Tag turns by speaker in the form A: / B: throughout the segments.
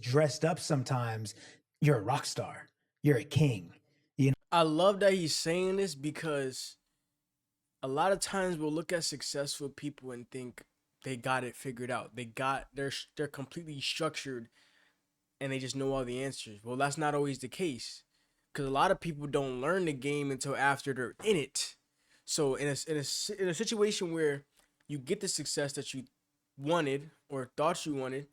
A: dressed up sometimes, you're a rock star. You're a king.
B: I love that he's saying this because a lot of times we'll look at successful people and think they got it figured out. They're completely structured and they just know all the answers. Well, that's not always the case because a lot of people don't learn the game until after they're in it. So in a situation where you get the success that you wanted or thought you wanted,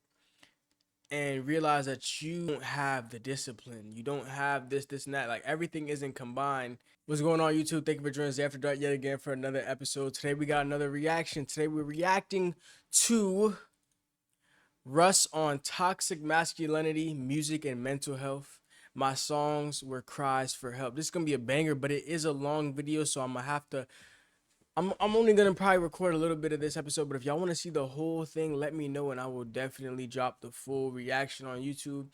B: and realize that you don't have the discipline, you don't have this and that, like everything isn't combined. What's going on, YouTube? Thank you for joining us After Dark yet again for another episode. Today we got another reaction. Today we're reacting to Russ on toxic masculinity, music, and mental health. My songs were cries for help. This is gonna be a banger, but it is a long video, so I'm gonna have to I'm only gonna probably record a little bit of this episode, but if y'all want to see the whole thing, let me know and I will definitely drop the full reaction on YouTube.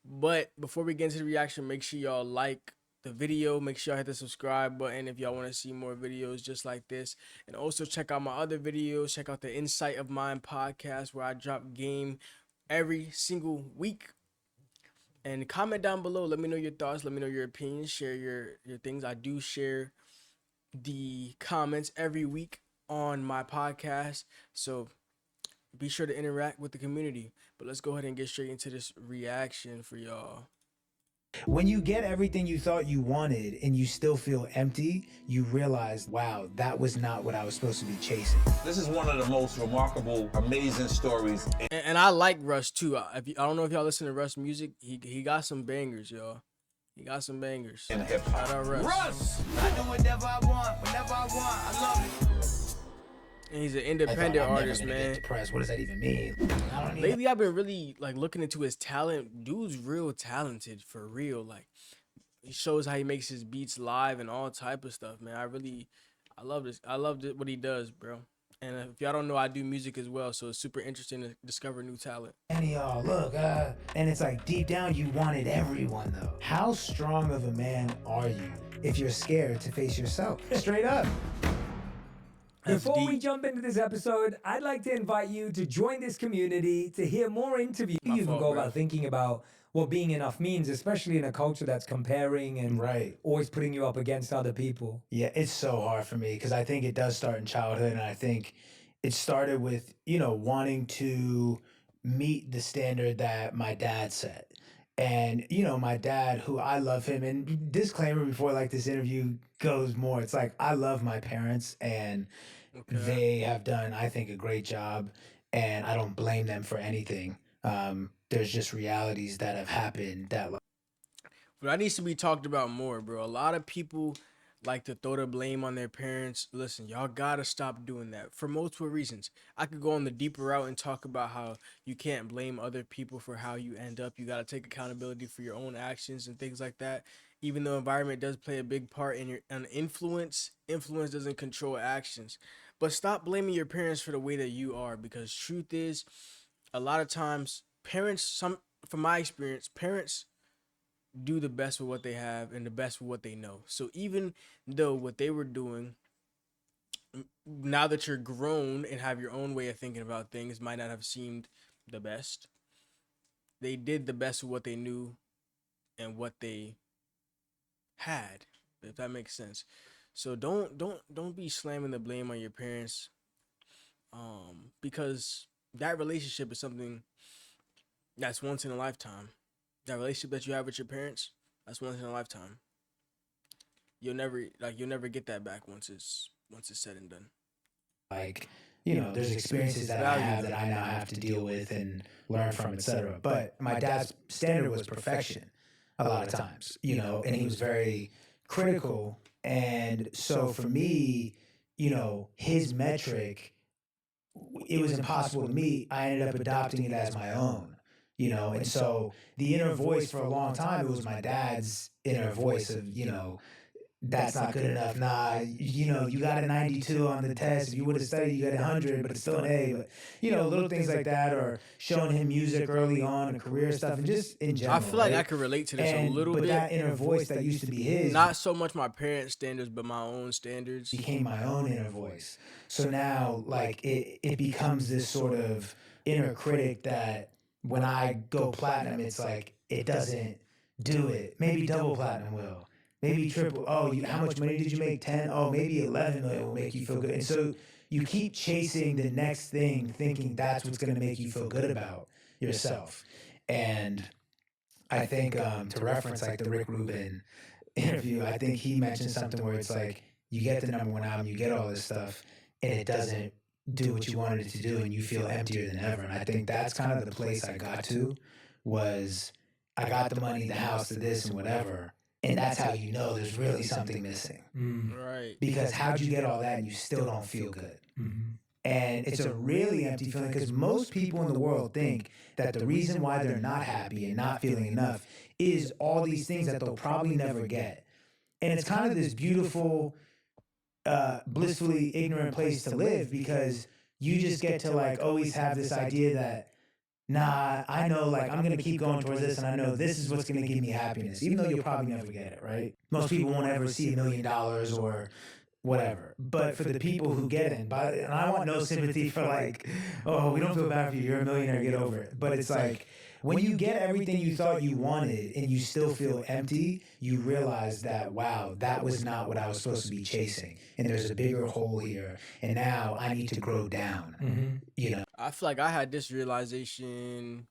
B: But before we get into the reaction, make sure y'all like the video, make sure y'all hit the subscribe button if y'all want to see more videos just like this, and also check out my other videos. Check out the Insight of Mine podcast where I drop game every single week. And comment down below, let me know your thoughts, let me know your opinions, share your things. I do share the comments every week on my podcast, so be sure to interact with the community. But let's go ahead and get straight into this reaction for y'all.
A: When you get everything you thought you wanted and you still feel empty, you realize, wow, that was not what I was supposed to be chasing.
C: This is one of the most remarkable, amazing stories.
B: And I like Russ too. I don't know if y'all listen to Russ music. He got some bangers, y'all. He got some bangers.
C: In hip hop.
B: Shout out Russ.
C: Russ!
D: I do whatever I want, whenever I want. I love it.
B: And he's an independent artist, man.
A: Depressed. What does that even mean? I don't
B: Lately, I've been really like looking into his talent. Dude's real talented for real. Like, he shows how he makes his beats live and all type of stuff, man. I love this. I love what he does, bro. And if y'all don't know, I do music as well, so it's super interesting to discover new talent.
A: And y'all, look, and it's like deep down you wanted everyone though. How strong of a man are you if you're scared to face yourself? Straight up.
E: Before we jump into this episode, I'd like to invite you to join this community to hear more interviews. You even go about thinking about what being enough means, especially in a culture that's comparing and always putting you up against other people.
A: Yeah, it's so hard for me because I think it does start in childhood, and I think it started with, wanting to meet the standard that my dad set. And, my dad, who I love him, and disclaimer before like this interview goes more, it's like I love my parents and they have done, I think, a great job, and I don't blame them for anything. There's just realities that have happened that
B: But that needs to be talked about more, bro. A lot of people like to throw the blame on their parents. Listen, y'all gotta stop doing that for multiple reasons. I could go on the deeper route and talk about how you can't blame other people for how you end up. You gotta take accountability for your own actions and things like that. Even though environment does play a big part in your influence doesn't control actions. But stop blaming your parents for the way that you are, because truth is, a lot of times parents, from my experience, parents do the best with what they have and the best with what they know. So even though what they were doing, now that you're grown and have your own way of thinking about things, might not have seemed the best, they did the best with what they knew and what they had, if that makes sense. So don't be slamming the blame on your parents, because that relationship is something that's once in a lifetime. That relationship that you have with your parents, that's once in a lifetime. You'll never get that back once it's said and done.
A: Like, there's experiences that I have that I now have to deal with and learn from, etc. But my dad's standard was perfection a lot of times, and he was very critical. And so for me, his metric, it was impossible to meet. I ended up adopting it as my own. And so the inner voice for a long time, it was my dad's inner voice of, that's not good enough. Nah, you got a 92 on the test. If you would have studied, you got 100, but it's still an A. But, little things like that, or showing him music early on and career stuff, and just in general.
B: I feel like I could relate to this a little bit.
A: But that inner voice that used to be his,
B: not so much my parents' standards, but my own standards,
A: became my own inner voice. So now, like, it becomes this sort of inner critic that when I go platinum, it's like it doesn't do it. Maybe double platinum will. Maybe triple. Oh, how much money did you make? 10? Oh, maybe 11 million will make you feel good. And so you keep chasing the next thing, thinking that's what's going to make you feel good about yourself. And I think to reference like the Rick Rubin interview, I think he mentioned something where it's like you get the #1 album, you get all this stuff, and it doesn't do what you wanted it to do, and you feel emptier than ever. And I think that's kind of the place I got to, was I got the money, the house, the this, and whatever, and that's how you know there's really something missing.
B: Right.
A: Because how'd you get all that and you still don't feel good? And it's a really empty feeling, because most people in the world think that the reason why they're not happy and not feeling enough is all these things that they'll probably never get. And it's kind of this beautiful, blissfully ignorant place to live, because you just get to like always have this idea that, nah, I know like I'm going to keep going towards this, and I know this is what's going to give me happiness, even though you'll probably never get it, right? Most people won't ever see $1 million or whatever. But for the people who get it, and I want no sympathy for like, oh, we don't feel bad for you, you're a millionaire, get over it. But it's like, when you get everything you thought you wanted and you still feel empty, you realize that, wow, that was not what I was supposed to be chasing. And there's a bigger hole here. And now I need to grow down, you know?
B: I feel like I had this realization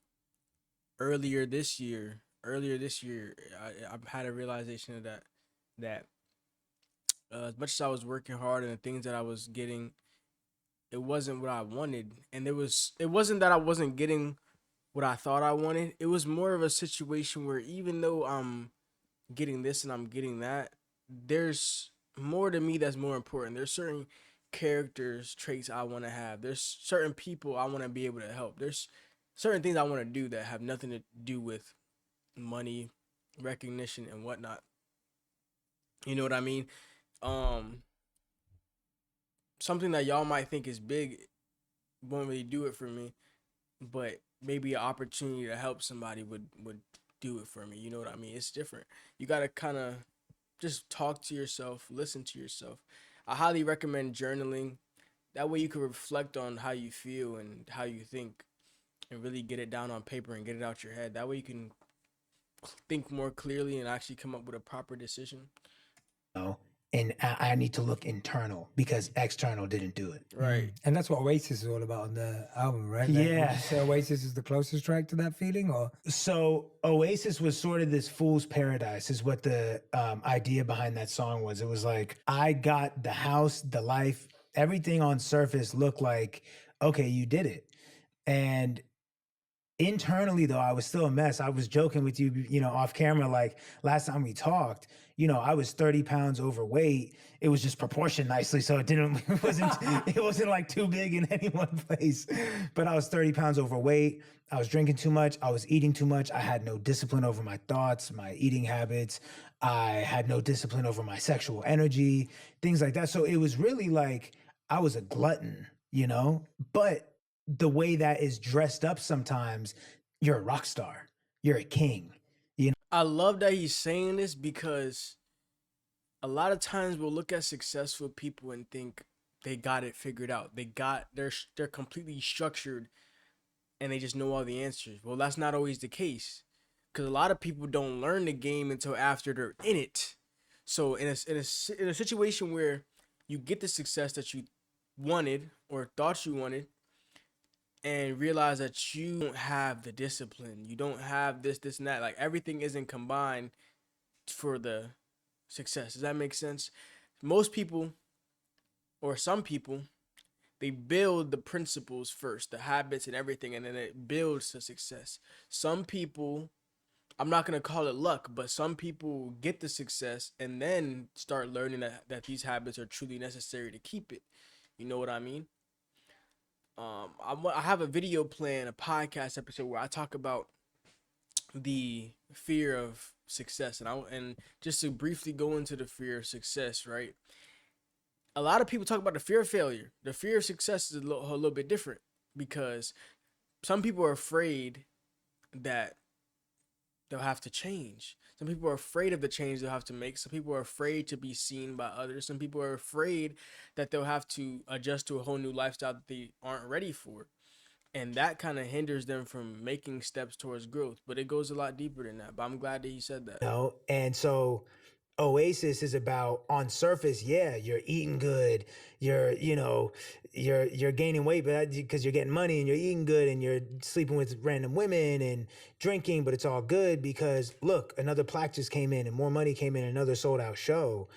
B: earlier this year. I had a realization of that as much as I was working hard and the things that I was getting, it wasn't what I wanted. And it wasn't that I wasn't getting what I thought I wanted. It was more of a situation where even though I'm getting this and I'm getting that, there's more to me that's more important. There's certain characters, traits I want to have. There's certain people I want to be able to help. There's certain things I want to do that have nothing to do with money, recognition, and whatnot. You know what I mean? Something that y'all might think is big won't really do it for me, but maybe an opportunity to help somebody would do it for me. You know what I mean? It's different. You gotta kind of just talk to yourself, listen to yourself. I highly recommend journaling. That way you can reflect on how you feel and how you think, and really get it down on paper and get it out your head. That way you can think more clearly and actually come up with a proper decision.
A: And I need to look internal, because external didn't do it.
B: Right.
E: And that's what Oasis is all about on the album, right?
A: Yeah.
E: Would you say Oasis is the closest track to that feeling, or?
A: So Oasis was sort of this fool's paradise, is what the idea behind that song was. It was like, I got the house, the life, everything on surface looked like, okay, you did it. And internally, though, I was still a mess. I was joking with you, off camera, like last time we talked, I was 30 pounds overweight. It was just proportioned nicely, so it wasn't like too big in any one place. But I was 30 pounds overweight. I was drinking too much. I was eating too much. I had no discipline over my thoughts, my eating habits. I had no discipline over my sexual energy, things like that. So it was really like I was a glutton, But the way that is dressed up sometimes, you're a rock star. You're a king.
B: I love that he's saying this, because a lot of times we'll look at successful people and think they got it figured out. They're completely structured and they just know all the answers. Well, that's not always the case, because a lot of people don't learn the game until after they're in it. So in a situation where you get the success that you wanted or thought you wanted, and realize that you don't have the discipline, you don't have this and that, like everything isn't combined for the success. Does that make sense? Most people, or some people, they build the principles first, the habits and everything, and then it builds to success. Some people, I'm not going to call it luck, but some people get the success and then start learning that these habits are truly necessary to keep it. You know what I mean? I have a video plan, a podcast episode where I talk about the fear of success, and just to briefly go into the fear of success, right? A lot of people talk about the fear of failure. The fear of success is a little bit different, because some people are afraid that they'll have to change. Some people are afraid of the change they'll have to make. Some people are afraid to be seen by others. Some people are afraid that they'll have to adjust to a whole new lifestyle that they aren't ready for. And that kind of hinders them from making steps towards growth. But it goes a lot deeper than that. But I'm glad that he said that.
A: No, and so Oasis is about, on surface, yeah, you're eating good, you're, you're gaining weight, but because you're getting money and you're eating good and you're sleeping with random women and drinking, but it's all good because look, another plaque just came in and more money came in, another sold out show.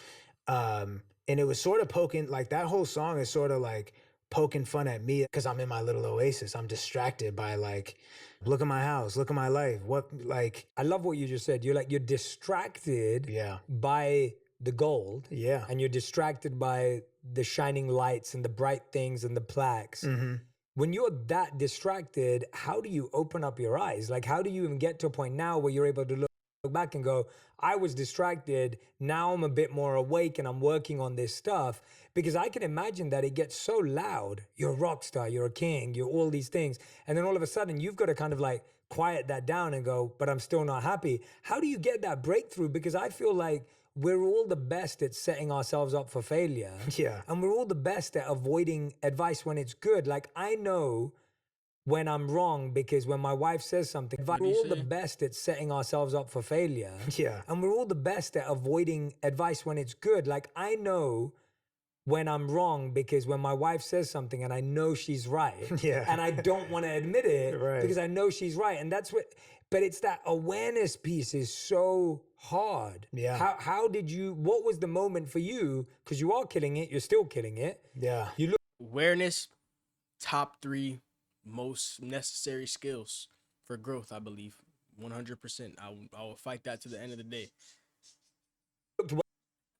A: And it was sort of poking, like that whole song is sort of like poking fun at me because I'm in my little oasis. I'm distracted by like, look at my house, look at my life. What, like,
E: I love what you just said. You're distracted
A: yeah,
E: by the gold.
A: yeah.
E: And you're distracted by the shining lights and the bright things and the plaques.
A: Mm-hmm.
E: When you're that distracted, how do you open up your eyes? Like, how do you even get to a point now where you're able to look back and go, I was distracted, now I'm a bit more awake and I'm working on this stuff? Because I can imagine that it gets so loud. You're a rock star, you're a king, you're all these things. And then all of a sudden you've got to kind of like quiet that down and go, but I'm still not happy. How do you get that breakthrough? Because I feel like we're all the best at setting ourselves up for failure.
A: Yeah.
E: And we're all the best at avoiding advice when it's good. Like, I know when I'm wrong because when my wife says something, we're all the best at setting ourselves up for failure.
A: Yeah.
E: And we're all the best at avoiding advice when it's good. Like, I know when I'm wrong because when my wife says something and I know she's right,
A: Yeah.
E: and I don't want to admit it
A: Right.
E: because I know she's right. And that's what, but it's that awareness piece is so hard.
A: Yeah.
E: How did you, what was the moment for you? Because you are killing it, you're still killing it.
A: Yeah.
E: You look
B: Awareness, top 3 most necessary skills for growth, I believe. 100%. I will fight that to the end of the day.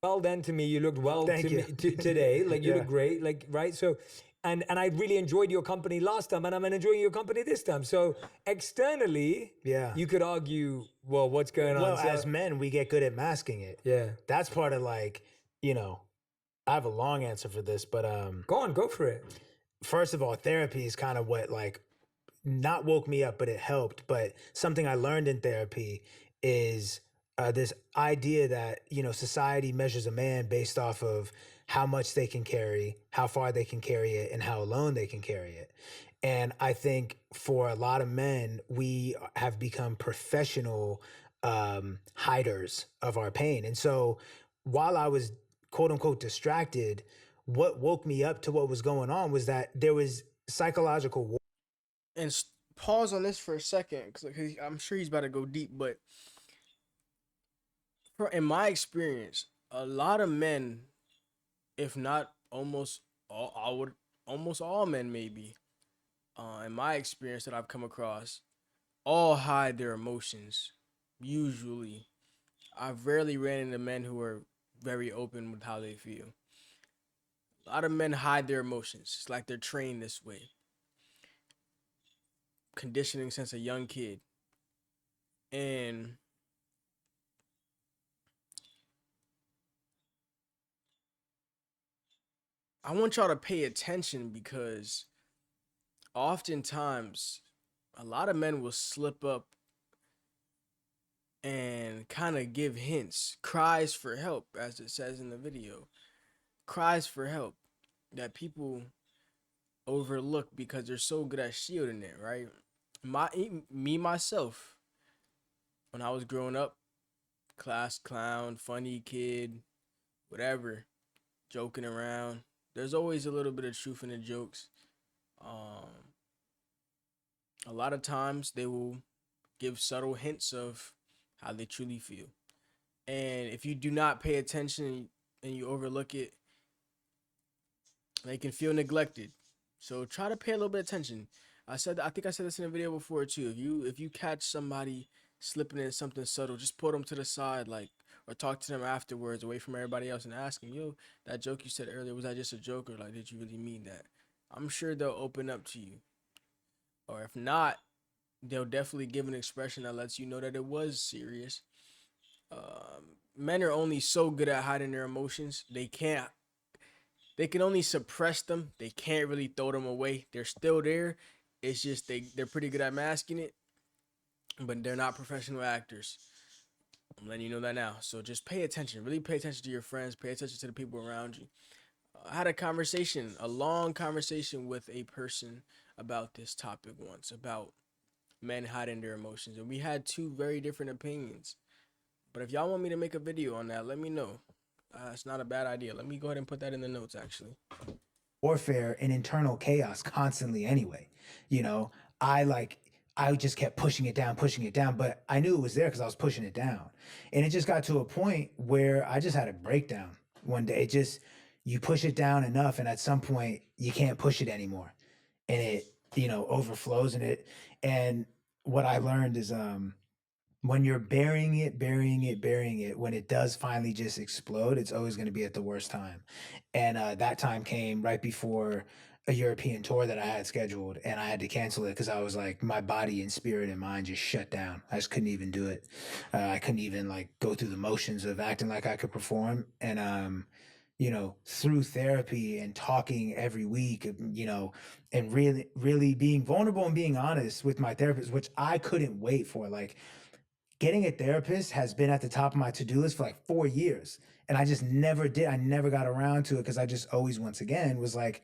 E: well then to me, you looked well
A: Thank
E: to
A: you.
E: me today. Like, you
A: Yeah.
E: look great, like, right? So, and I really enjoyed your company last time, and I'm enjoying your company this time. So externally,
A: Yeah.
E: you could argue, well, what's going on?
A: Well,
E: So-
A: as men, we get good at masking it.
E: yeah.
A: That's part of like, I have a long answer for this, but
E: Go on, go for it.
A: first of all, therapy is kind of what like not woke me up, but it helped. But something I learned in therapy is this idea that, society measures a man based off of how much they can carry, how far they can carry it, and how alone they can carry it. And I think for a lot of men, we have become professional hiders of our pain. And so while I was quote unquote distracted, what woke me up to what was going on was that there was psychological war.
B: And pause on this for a second, because I'm sure he's about to go deep. But in my experience, a lot of men, if not almost all men maybe, in my experience that I've come across, all hide their emotions. Usually, I've rarely ran into men who are very open with how they feel. A lot of men hide their emotions. It's like they're trained this way. Conditioning since a young kid. And I want y'all to pay attention because oftentimes a lot of men will slip up and kind of give hints, cries for help, as it says in the video. Cries for help that people overlook because they're so good at shielding it, right? Myself, when I was growing up, class clown, funny kid, whatever, joking around. There's always a little bit of truth in the jokes. A lot of times they will give subtle hints of how they truly feel. And if you do not pay attention and you overlook it, they can feel neglected. So try to pay a little bit of attention. I think I said this in a video before too. If you catch somebody slipping in something subtle, just put them to the side, like, or talk to them afterwards, away from everybody else, and ask them, yo, that joke you said earlier, was that just a joke, or like, did you really mean that? I'm sure they'll open up to you. Or if not, they'll definitely give an expression that lets you know that it was serious. Men are only so good at hiding their emotions. They can only suppress them. They can't really throw them away. They're still there. It's just they're pretty good at masking it, but they're not professional actors. I'm letting you know that now. So just pay attention. Really pay attention to your friends. Pay attention to the people around you. I had a long conversation with a person about this topic once about men hiding their emotions, and we had two very different opinions. But if y'all want me to make a video on that, let me know. It's not a bad idea. Let me go ahead and put that in the notes, actually.
A: Warfare and internal chaos constantly anyway. You know, I like I just kept pushing it down, but I knew it was there because I was pushing it down. And it just got to a point where I just had a breakdown one day. It just you push it down enough and at some point you can't push it anymore. And it, overflows in it. And what I learned is when you're burying it, when it does finally just explode, it's always going to be at the worst time. And that time came right before a European tour that I had scheduled, and I had to cancel it because I was like, my body and spirit and mind just shut down. I just couldn't even do it. I couldn't even like go through the motions of acting like I could perform. And through therapy and talking every week, and really, really being vulnerable and being honest with my therapist, which I couldn't wait for. Like, getting a therapist has been at the top of my to-do list for like 4 years. And I just never did. I never got around to it because I just always, once again, was like,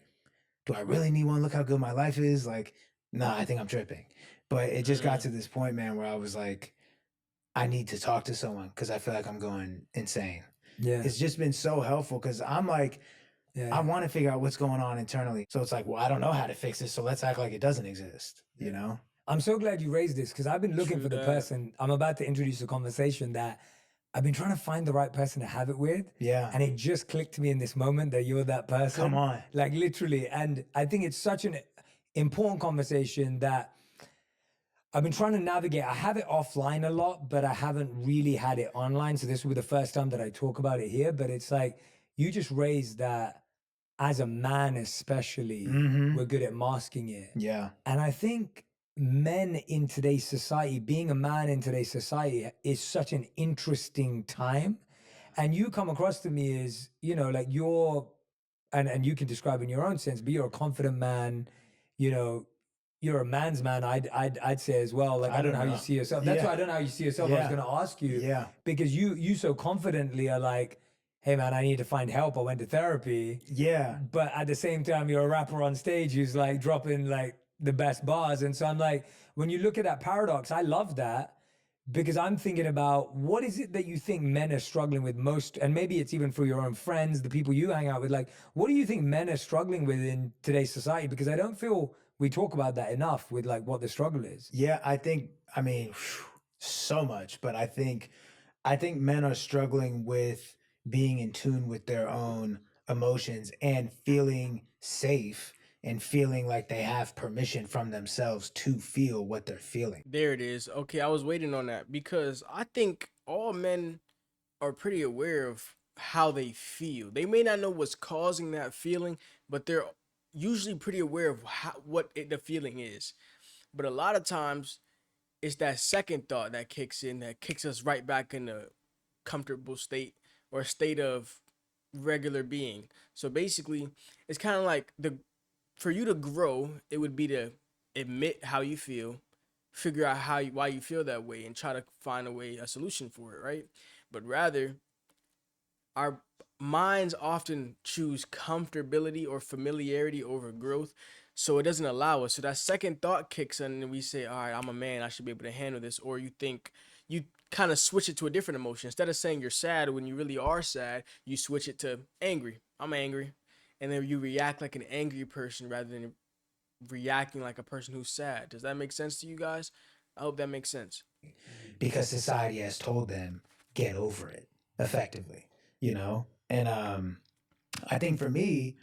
A: do I really need one? Look how good my life is. Like, nah, I think I'm tripping. But it just got to this point, man, where I was like, I need to talk to someone because I feel like I'm going insane.
E: Yeah.
A: It's just been so helpful because I'm like, I want to figure out what's going on internally. So it's like, well, I don't know how to fix this. So let's act like it doesn't exist, you know?
E: I'm so glad you raised this because I've been looking for the person. I'm about to introduce a conversation that I've been trying to find the right person to have it with.
A: Yeah.
E: And it just clicked to me in this moment that you're that person.
A: Come on.
E: Like literally. And I think it's such an important conversation that I've been trying to navigate. I have it offline a lot, but I haven't really had it online. So this will be the first time that I talk about it here. But it's like, you just raised that as a man especially, we're good at masking it.
A: Yeah.
E: And I think men in today's society, being a man in today's society is such an interesting time. And you come across to me as, like and you can describe in your own sense, but you're a confident man, you're a man's man, I'd say as well. Like, I don't know how you see yourself. That's why I don't know how you see yourself. I was going to ask you.
A: Yeah.
E: Because you so confidently are like, hey man, I need to find help. I went to therapy.
A: Yeah.
E: But at the same time, you're a rapper on stage who's like dropping like the best bars. And so I'm like, when you look at that paradox, I love that because I'm thinking about what is it that you think men are struggling with most? And maybe it's even for your own friends, the people you hang out with. Like, what do you think men are struggling with in today's society? Because I don't feel we talk about that enough with like what the struggle is.
A: Yeah, I mean, so much, but I think men are struggling with being in tune with their own emotions and feeling safe and feeling like they have permission from themselves to feel what they're feeling.
B: There it is. Okay, I was waiting on that because I think all men are pretty aware of how they feel. They may not know what's causing that feeling, but they're usually pretty aware of the feeling is. But a lot of times, it's that second thought that kicks in, that kicks us right back in a comfortable state or a state of regular being. So basically, it's kind of like for you to grow, it would be to admit how you feel, figure out why you feel that way, and try to find a solution for it, right? But rather, our minds often choose comfortability or familiarity over growth, so it doesn't allow us. So that second thought kicks in, and we say, "All right, I'm a man. I should be able to handle this." Or you think you kind of switch it to a different emotion. Instead of saying you're sad when you really are sad, you switch it to angry. I'm angry. And then you react like an angry person rather than reacting like a person who's sad. Does that make sense to you guys? I hope that makes sense.
A: Because society has told them, get over it, effectively, And I think for me,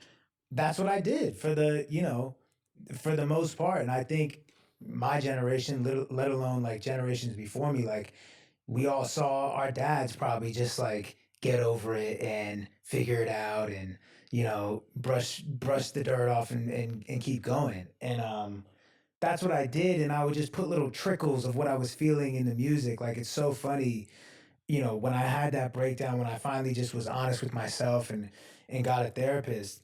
A: that's what I did for the most part. And I think my generation, let alone like generations before me, like we all saw our dads probably just like get over it and figure it out and, brush the dirt off and keep going. And that's what I did. And I would just put little trickles of what I was feeling in the music. Like, it's so funny, when I had that breakdown, when I finally just was honest with myself and got a therapist,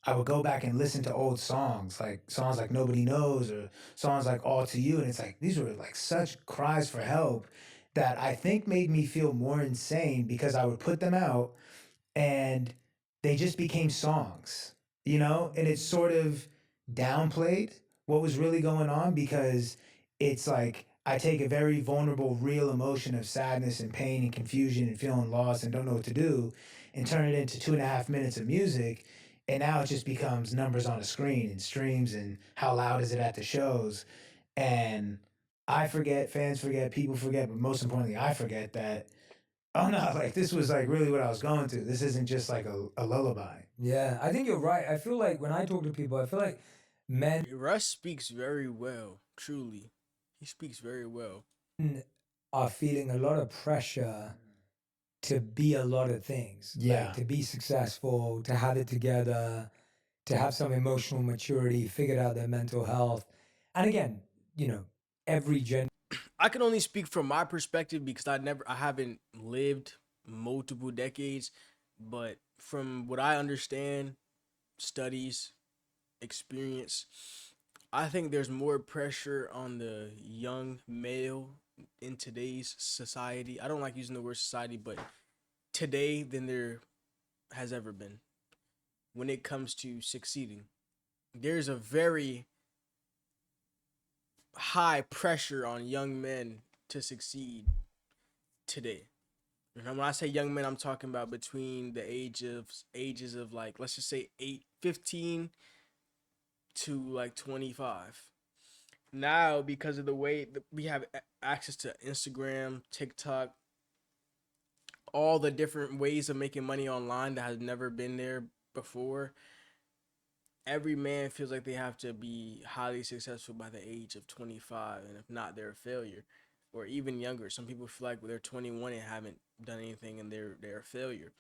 A: I would go back and listen to old songs like Nobody Knows or songs like All to You. And it's like, these were like such cries for help that I think made me feel more insane because I would put them out and they just became songs, and it's sort of downplayed what was really going on, because it's like I take a very vulnerable, real emotion of sadness and pain and confusion and feeling lost and don't know what to do, and turn it into 2.5 minutes of music. And now it just becomes numbers on a screen and streams and how loud is it at the shows. And I forget, fans forget, people forget, but most importantly, I forget that, oh no, like this was like really what I was going through. This isn't just like a lullaby.
E: Yeah, I think you're right. I feel like when I talk to people, I feel like men
B: Russ speaks very well, truly. He speaks very well.
E: are feeling a lot of pressure to be a lot of things.
A: Yeah.
E: Like to be successful, to have it together, to have some emotional maturity, figured out their mental health. And again, you know, every gender.
B: I can only speak from my perspective because I haven't lived multiple decades, but from what I understand, studies, experience, I think there's more pressure on the young male in today's society. I don't like using the word society, but today than there has ever been when it comes to succeeding. There's a very high pressure on young men to succeed today. And when I say young men, I'm talking about between the ages of like, let's just say 15 to like 25. Now, because of the way that we have access to Instagram, TikTok, all the different ways of making money online that has never been there before, every man feels like they have to be highly successful by the age of 25, and if not, they're a failure, or even younger. Some people feel like they're 21 and haven't done anything, and they're a failure.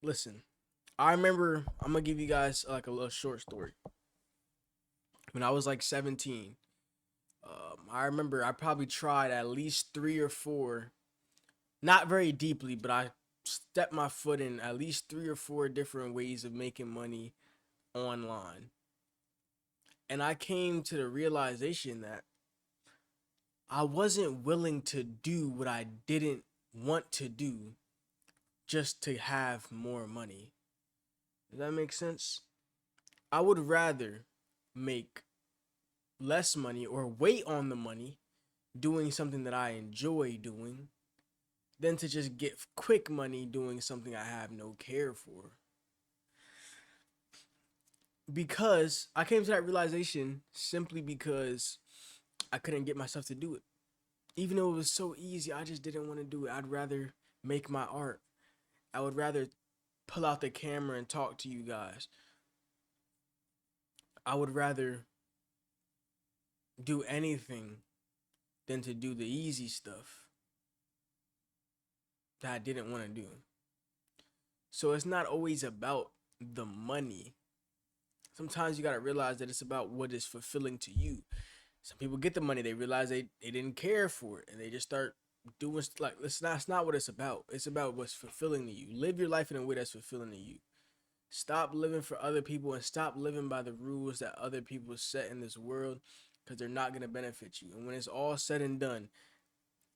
B: Listen, I remember, I'm gonna give you guys like a little short story. When I was like 17, I remember I probably tried at least 3 or 4, not very deeply, but I stepped my foot in at least 3 or 4 different ways of making money online. And I came to the realization that I wasn't willing to do what I didn't want to do just to have more money. Does that make sense? I would rather make less money or wait on the money doing something that I enjoy doing than to just get quick money doing something I have no care for. Because I came to that realization simply because I couldn't get myself to do it. Even though it was so easy, I just didn't want to do it. I'd rather make my art. I would rather pull out the camera and talk to you guys. I would rather do anything than to do the easy stuff that I didn't want to do. So it's not always about the money. Sometimes you got to realize that it's about what is fulfilling to you. Some people get the money, they realize they didn't care for it, and they just start doing like, it's not what it's about. It's about what's fulfilling to you. Live your life in a way that's fulfilling to you. Stop living for other people and stop living by the rules that other people set in this world, because they're not going to benefit you. And when it's all said and done,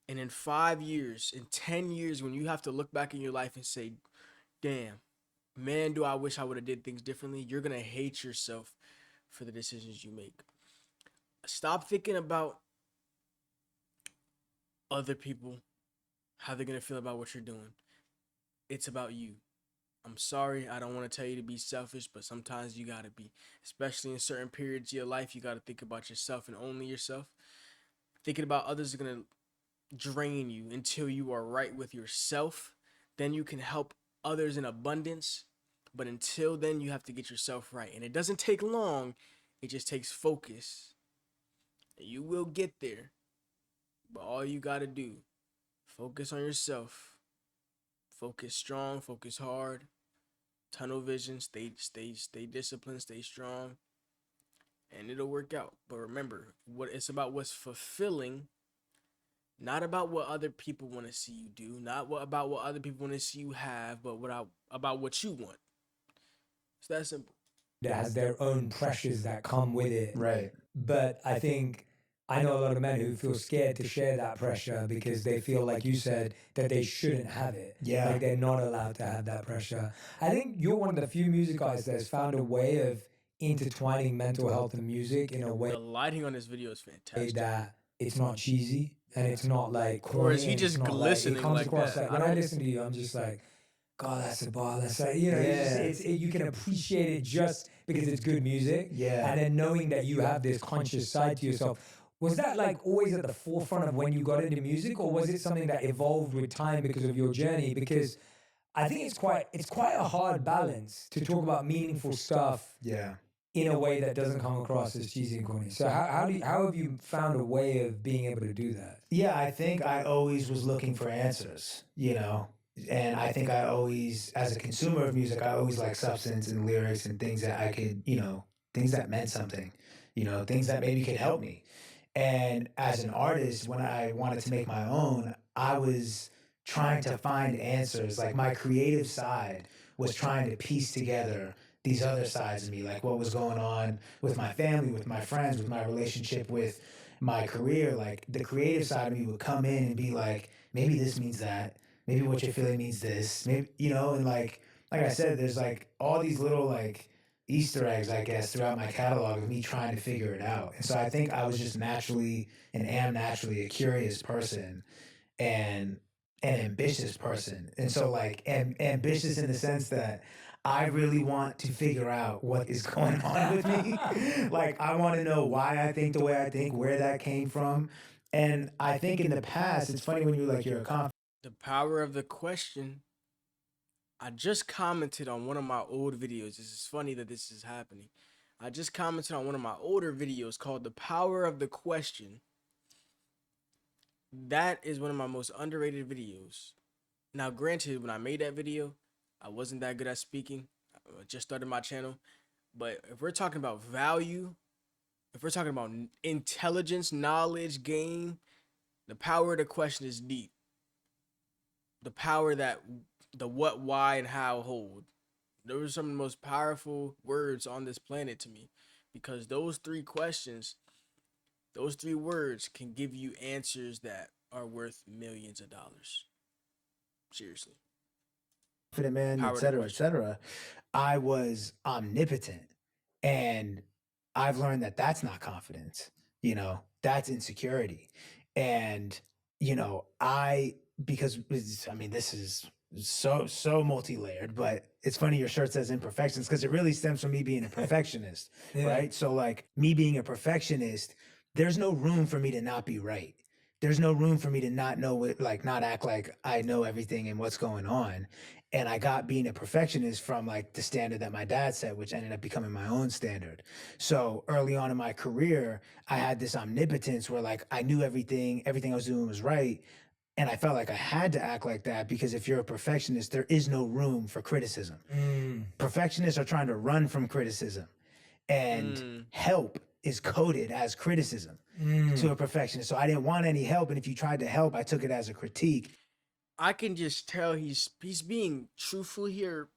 B: and in 5 years, in 10 years, when you have to look back in your life and say, damn, man, do I wish I would have did things differently, you're going to hate yourself for the decisions you make. Stop thinking about other people, how they're going to feel about what you're doing. It's about you. I'm sorry, I don't want to tell you to be selfish, but sometimes you got to be. Especially in certain periods of your life, you got to think about yourself and only yourself. Thinking about others is going to drain you until you are right with yourself. Then you can help others in abundance. But until then, you have to get yourself right. And it doesn't take long. It just takes focus. You will get there. But all you got to do, focus on yourself. Focus strong, focus hard. Tunnel vision, stay disciplined, stay strong. And it'll work out. But remember, it's about what's fulfilling, not about what other people want to see you do, not about what other people want to see you have, but about what you want. It's that simple.
E: That has their own pressures that come with it.
A: Right.
E: But I think I know a lot of men who feel scared to share that pressure because they feel, like you said, that they shouldn't have it.
A: Yeah.
E: Like they're not allowed to have that pressure. I think you're one of the few music artists that's found a way of intertwining mental health and music in a way
B: The lighting on this video is fantastic.
E: that it's not cheesy and it's not like corny.
B: Or is he
E: and
B: just
E: it's not
B: glistening
E: it comes
B: like
E: across
B: that?
E: like when I listen to you, I'm just like, God, that's a bar. That's like, you know, you can appreciate it just because it's good music.
A: Yeah.
E: And then knowing that you have this conscious side to yourself. Was that like always at the forefront of when you got into music, or was it something that evolved with time because of your journey? Because I think it's quite a hard balance to talk about meaningful stuff
A: Yeah.
E: in a way that doesn't come across as cheesy and corny. So how have you found a way of being able to do that?
A: Yeah, I think I always was looking for answers, you know? And I think I always, as a consumer of music, I always like substance and lyrics and things that I could, you know, things that meant something, you know, things that maybe could help me. And as an artist, when I wanted to make my own, I was trying to find answers. Like my creative side was trying to piece together these other sides of me, like what was going on with my family, with my friends, with my relationship with my career. Like the creative side of me would come in and be like, maybe this means that, maybe what you're feeling means this, maybe, you know, and like I said, there's like all these little like Easter eggs, I guess, throughout my catalog of me trying to figure it out. And so I think I was just naturally and am naturally a curious person and an ambitious person. And so like ambitious in the sense that I really want to figure out what is going on with me. Like I want to know why I think the way I think, where that came from. And I think in the past, it's funny when you're a confident.
B: The power of the question. I just commented on one of my old videos. This is funny that this is happening. I just commented on one of my older videos called The Power of the Question. That is one of my most underrated videos. Now, granted, when I made that video, I wasn't that good at speaking. I just started my channel. But if we're talking about value, if we're talking about intelligence, knowledge, game, the power of the question is deep. The power that the what, why, and how hold. Those are some of the most powerful words on this planet to me, because those three questions, those three words can give you answers that are worth millions of dollars. Seriously.
A: Man,
B: Power
A: et
B: to
A: cetera, et
B: question.
A: cetera, I was omnipotent. And I've learned that that's not confidence, you know, that's insecurity. And, you know, this is so multi-layered, but it's funny your shirt says imperfections because it really stems from me being a perfectionist, right? So like me being a perfectionist, there's no room for me to not be right. There's no room for me to not know what, like not act like I know everything and what's going on. And I got being a perfectionist from like the standard that my dad set, which ended up becoming my own standard. So early on in my career, I had this omnipotence where like I knew everything I was doing was right. And I felt like I had to act like that because if you're a perfectionist, there is no room for criticism. Perfectionists are trying to run from criticism. And help is coded as criticism to a perfectionist. So I didn't want any help. And if you tried to help, I took it as a critique.
B: I can just tell he's being truthful here,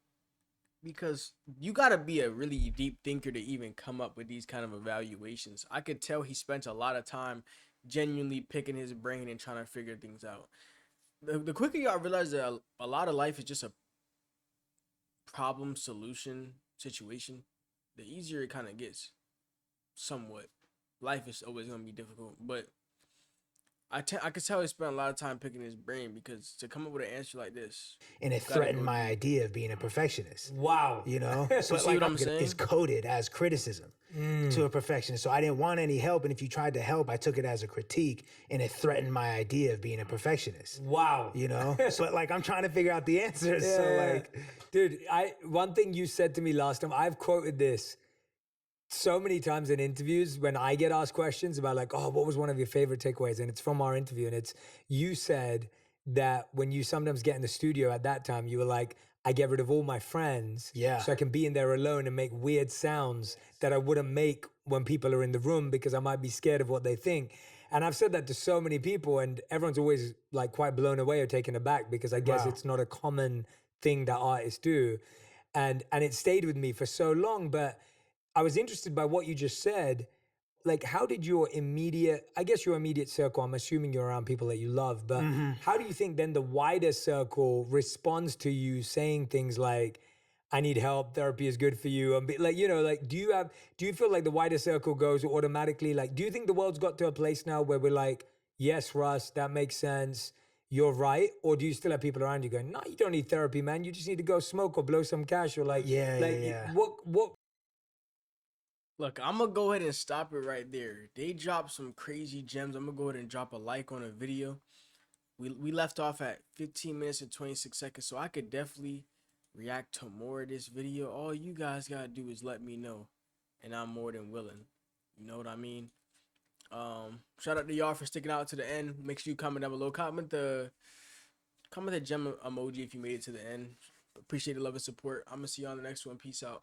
B: because you got to be a really deep thinker to even come up with these kind of evaluations. I could tell he spent a lot of time genuinely picking his brain and trying to figure things out. The quicker y'all realize that a lot of life is just a problem solution situation, the easier it kind of gets. Somewhat. Life is always going to be difficult, but I could tell he spent a lot of time picking his brain, because to come up with an answer like this,
A: and it threatened my idea of being a perfectionist.
E: Wow.
A: You know?
B: So see what I'm saying?
A: It's coded as criticism to a perfectionist. So I didn't want any help, and if you tried to help, I took it as a critique, and it threatened my idea of being a perfectionist.
E: Wow.
A: You know? So like I'm trying to figure out the answers. So like,
E: dude, one thing you said to me last time, I've quoted this so many times in interviews when I get asked questions about like, oh, what was one of your favorite takeaways? And it's from our interview. And it's, you said that when you sometimes get in the studio at that time, you were like, I get rid of all my friends so I can be in there alone and make weird sounds that I wouldn't make when people are in the room because I might be scared of what they think. And I've said that to so many people, and everyone's always like quite blown away or taken aback, because I guess it's not a common thing that artists do. And it stayed with me for so long. But I was interested by what you just said. Like, how did your immediate circle, I'm assuming you're around people that you love, but how do you think then the wider circle responds to you saying things like, I need help. Therapy is good for you. And like, like, do you feel like the wider circle goes automatically? Like, do you think the world's got to a place now where we're like, yes, Russ, that makes sense. You're right. Or do you still have people around you going, no, you don't need therapy, man. You just need to go smoke or blow some cash or like,
A: Yeah.
E: what?
B: Look, I'm gonna go ahead and stop it right there. They dropped some crazy gems. I'm gonna go ahead and drop a like on a video. We left off at 15 minutes and 26 seconds, so I could definitely react to more of this video. All you guys gotta do is let me know, and I'm more than willing. You know what I mean? Shout out to y'all for sticking out to the end. Make sure you comment down below. Comment the gem emoji if you made it to the end. Appreciate the love and support. I'm gonna see you on the next one. Peace out.